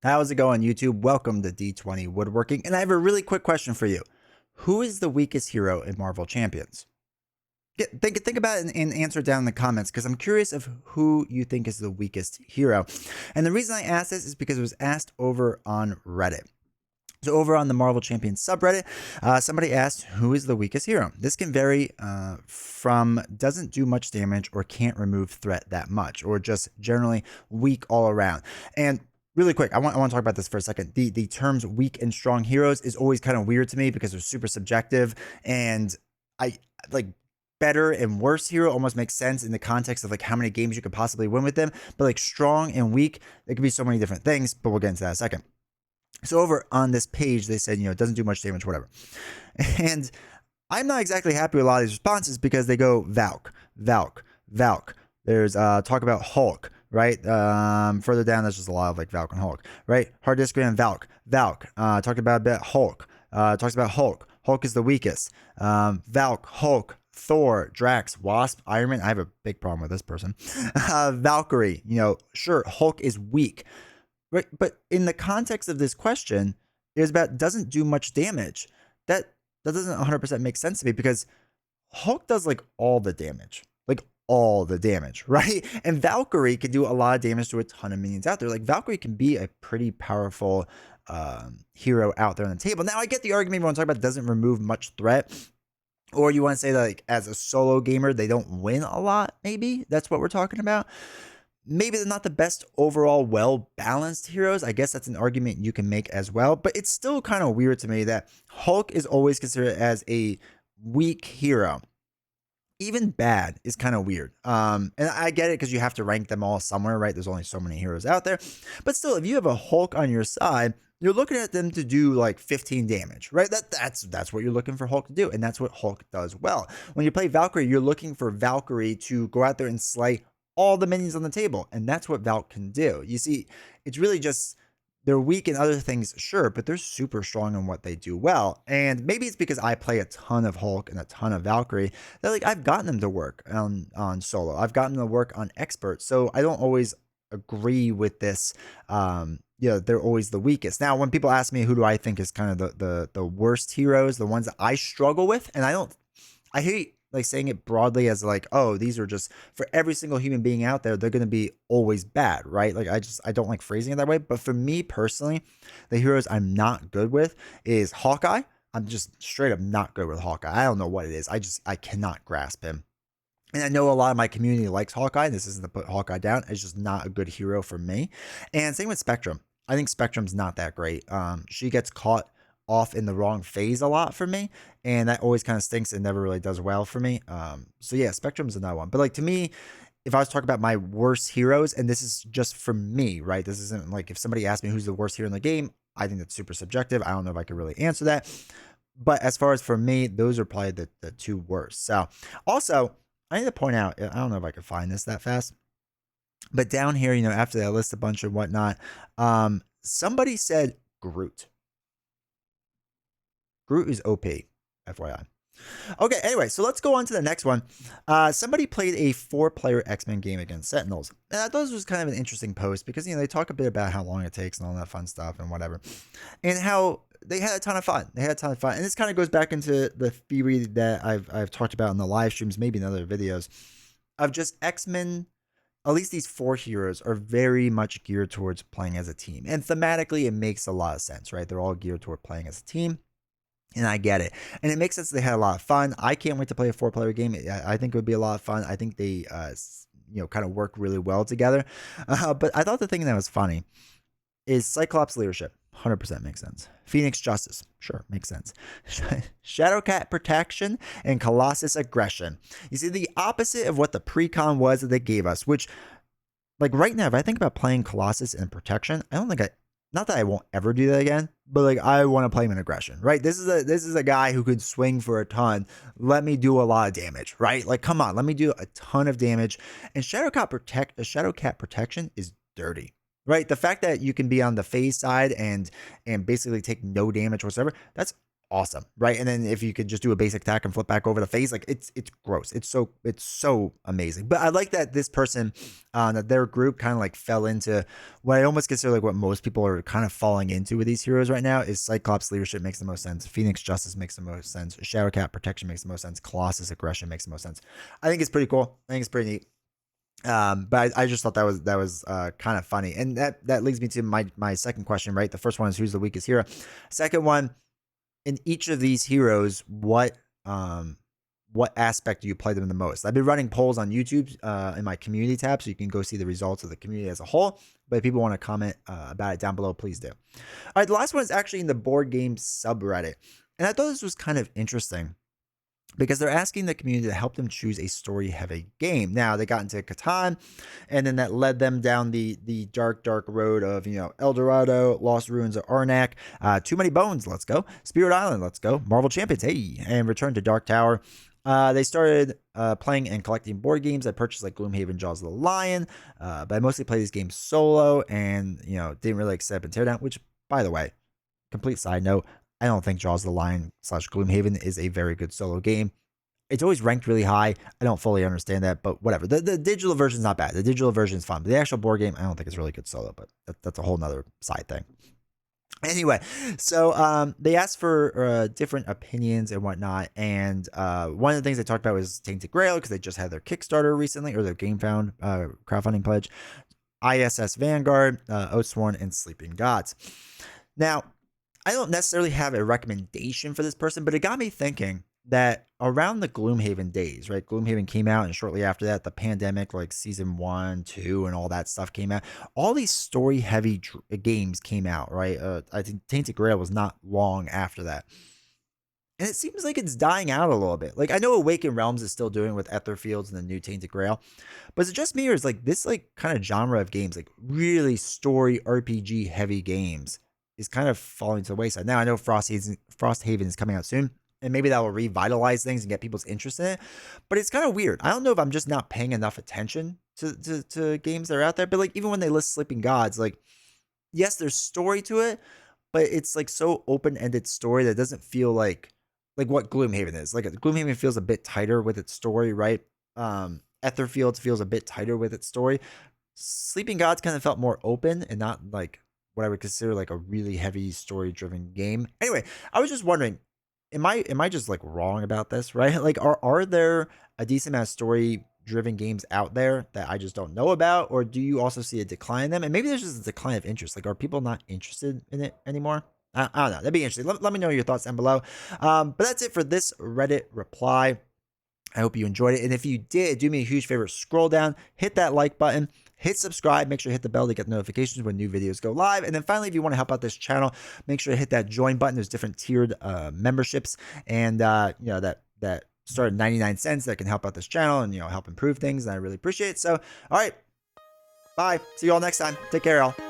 How's it going, YouTube? Welcome to D20 Woodworking, and I have a really quick question for you. Who is the weakest hero in Marvel Champions? Think about it and answer down in the comments because I'm curious of who you think is the weakest hero. And the reason I asked this is because it was asked over on Reddit. So over on the Marvel Champions subreddit, somebody asked, who is the weakest hero? This can vary from doesn't do much damage or can't remove threat that much, or just generally weak all around. And really quick, I want to talk about this for a second. The terms weak and strong heroes is always kind of weird to me because they're super subjective, and I like better and worse hero almost makes sense in the context of like how many games you could possibly win with them. But like strong and weak, it could be so many different things, but we'll get into that in a second. So over on this page, they said, it doesn't do much damage, whatever. And I'm not exactly happy with a lot of these responses because they go Valk, Valk, Valk. There's talk about Hulk, right? Further down, there's just a lot of like Valk and Hulk, right? Hard Discgram, Valk, Valk. Talked about a bit Hulk. Talks about Hulk. Hulk is the weakest. Valk, Hulk, Thor, Drax, Wasp, Iron Man. I have a big problem with this person. Valkyrie, sure, Hulk is weak. Right, but in the context of this question, it was about doesn't do much damage. That doesn't 100% make sense to me because Hulk does like all the damage, right? And Valkyrie can do a lot of damage to a ton of minions out there. Like Valkyrie can be a pretty powerful hero out there on the table. Now I get the argument when talking about doesn't remove much threat. Or you want to say that like as a solo gamer, they don't win a lot, maybe? That's what we're talking about. Maybe they're not the best overall well-balanced heroes. I guess that's an argument you can make as well. But it's still kind of weird to me that Hulk is always considered as a weak hero. Even bad is kind of weird. And I get it because you have to rank them all somewhere, right? There's only so many heroes out there. But still, if you have a Hulk on your side, you're looking at them to do like 15 damage, right? That's what you're looking for Hulk to do. And that's what Hulk does well. When you play Valkyrie, you're looking for Valkyrie to go out there and slay all the minions on the table, and that's what Valk can do. You see, it's really just they're weak in other things, sure, but they're super strong in what they do well. And maybe it's because I play a ton of Hulk and a ton of Valkyrie that like I've gotten them to work on solo. I've gotten them to work on expert, so I don't always agree with this. They're always the weakest. Now, when people ask me who do I think is kind of the worst heroes, the ones that I struggle with, and I hate like saying it broadly as like, oh, these are just for every single human being out there, they're going to be always bad, right? Like I don't like phrasing it that way. But for me personally, the heroes I'm not good with is Hawkeye. I'm just straight up not good with Hawkeye. I don't know what it is. I cannot grasp him. And I know a lot of my community likes Hawkeye. This isn't to put Hawkeye down. It's just not a good hero for me. And same with Spectrum. I think Spectrum's not that great. She gets caught off in the wrong phase a lot for me, and that always kind of stinks and never really does well for me. So yeah, Spectrum's another one. But like to me, if I was talking about my worst heroes, and this is just for me, right? This isn't like if somebody asked me who's the worst hero in the game, I think that's super subjective. I don't know if I could really answer that. But as far as for me, those are probably the two worst. So also, I need to point out, I don't know if I could find this that fast, but down here, after that list a bunch of whatnot, somebody said Groot. Groot is OP, FYI. Okay, anyway, so let's go on to the next one. Somebody played a 4-player X-Men game against Sentinels. And I thought this was kind of an interesting post because, they talk a bit about how long it takes and all that fun stuff and whatever. And how they had a ton of fun. And this kind of goes back into the theory that I've talked about in the live streams, maybe in other videos, of just X-Men. At least these 4 heroes are very much geared towards playing as a team. And thematically, it makes a lot of sense, right? They're all geared toward playing as a team. And I get it. And it makes sense they had a lot of fun. I can't wait to play a 4-player game. I think it would be a lot of fun. I think they, kind of work really well together. But I thought the thing that was funny is Cyclops leadership. 100% makes sense. Phoenix justice. Sure, makes sense. Shadowcat protection and Colossus aggression. You see, the opposite of what the pre-con was that they gave us, which, like right now, if I think about playing Colossus and protection, I don't think not that I won't ever do that again, but like I want to play him in aggression, right? This is a guy who could swing for a ton. Let me do a lot of damage, right? Like, come on, let me do a ton of damage. And Shadowcat protection is dirty, right? The fact that you can be on the phase side and basically take no damage whatsoever, that's awesome, right? And then if you could just do a basic attack and flip back over the face, like it's gross. It's so amazing. But I like that this person, that their group kind of like fell into what I almost consider like what most people are kind of falling into with these heroes right now is Cyclops leadership makes the most sense. Phoenix justice makes the most sense. Shadowcat protection makes the most sense. Colossus aggression makes the most sense. I think it's pretty cool. I think it's pretty neat. But I just thought that was kind of funny. And that leads me to my second question, right? The first one is who's the weakest hero. Second one, in each of these heroes, what aspect do you play them the most? I've been running polls on YouTube in my community tab, so you can go see the results of the community as a whole. But if people want to comment about it down below, please do. All right, the last one is actually in the board game subreddit. And I thought this was kind of interesting because they're asking the community to help them choose a story-heavy game. Now, they got into Catan, and then that led them down the dark road of, El Dorado, Lost Ruins of Arnak, Too Many Bones, let's go, Spirit Island, let's go, Marvel Champions, hey, and Return to Dark Tower. They started playing and collecting board games. I purchased like Gloomhaven, Jaws of the Lion, but I mostly play these games solo and, didn't really accept and tear down, which, by the way, complete side note, I don't think Jaws of the Lion / Gloomhaven is a very good solo game. It's always ranked really high. I don't fully understand that, but whatever. The digital version is not bad. The digital version is fun, but the actual board game, I don't think it's really good solo, but that's a whole nother side thing. Anyway, so they asked for different opinions and whatnot, and one of the things they talked about was Tainted Grail, because they just had their Kickstarter recently, or their GameFound crowdfunding pledge, ISS Vanguard, Oathsworn, and Sleeping Gods. Now, I don't necessarily have a recommendation for this person, but it got me thinking that around the Gloomhaven days, right? Gloomhaven came out, and shortly after that, the pandemic, like season 1, 2, and all that stuff came out. All these story-heavy games came out, right? I think Tainted Grail was not long after that. And it seems like it's dying out a little bit. Like, I know Awakened Realms is still doing with Etherfields and the new Tainted Grail, but is it just me, or is like this like kind of genre of games, like really story RPG heavy games, is kind of falling to the wayside? Now, I know Frosthaven is coming out soon, and maybe that will revitalize things and get people's interest in it, but it's kind of weird. I don't know if I'm just not paying enough attention to games that are out there, but like even when they list Sleeping Gods, like, yes, there's story to it, but it's like so open-ended story that doesn't feel like what Gloomhaven is. Like, Gloomhaven feels a bit tighter with its story, right? Etherfields feels a bit tighter with its story. Sleeping Gods kind of felt more open and not like what I would consider like a really heavy story-driven game. Anyway, I was just wondering, am I just like wrong about this, right? Like, are there a decent amount of story-driven games out there that I just don't know about, or do you also see a decline in them? And maybe there's just a decline of interest. Like, are people not interested in it anymore? I don't know. That'd be interesting. Let me know your thoughts down below. But that's it for this Reddit reply. I hope you enjoyed it. And if you did, do me a huge favor, scroll down, hit that like button, hit subscribe, make sure to hit the bell to get notifications when new videos go live. And then finally, if you want to help out this channel, make sure to hit that join button. There's different tiered memberships, and that start at 99 cents that can help out this channel and help improve things. And I really appreciate it. So, all right, bye. See you all next time. Take care, y'all.